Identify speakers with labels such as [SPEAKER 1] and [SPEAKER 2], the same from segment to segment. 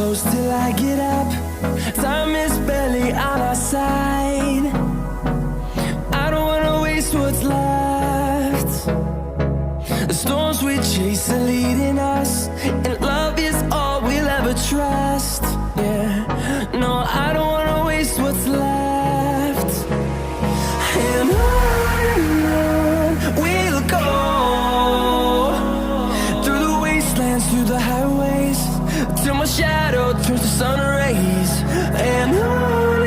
[SPEAKER 1] close till I get up. Time is barely on our side. I don't wanna waste what's left. The storms we chase are leading us, and love is all we'll ever trust. Yeah, no, I don't wanna waste what's left. And on we'll go, through the wastelands, through the highways, till my shadow turns to sun rays. And on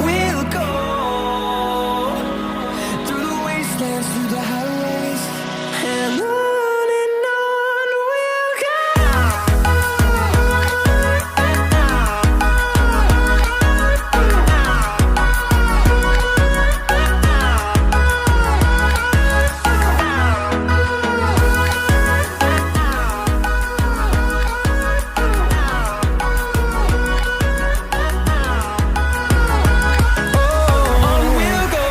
[SPEAKER 1] we'll go, through the wastelands, through the highways, and on we'll go.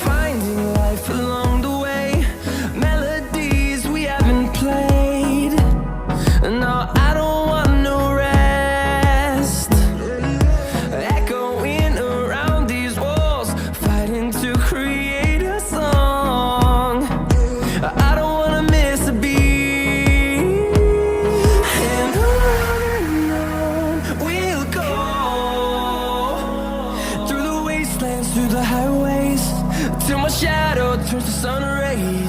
[SPEAKER 1] Finding life along the way, melodies we haven't played. No, I don't want no rest. Echoing around these walls, fighting to create a song. I don't wanna miss a beat. And on we'll go, through the wastelands, through the highways, till my shadow turns to sun rays.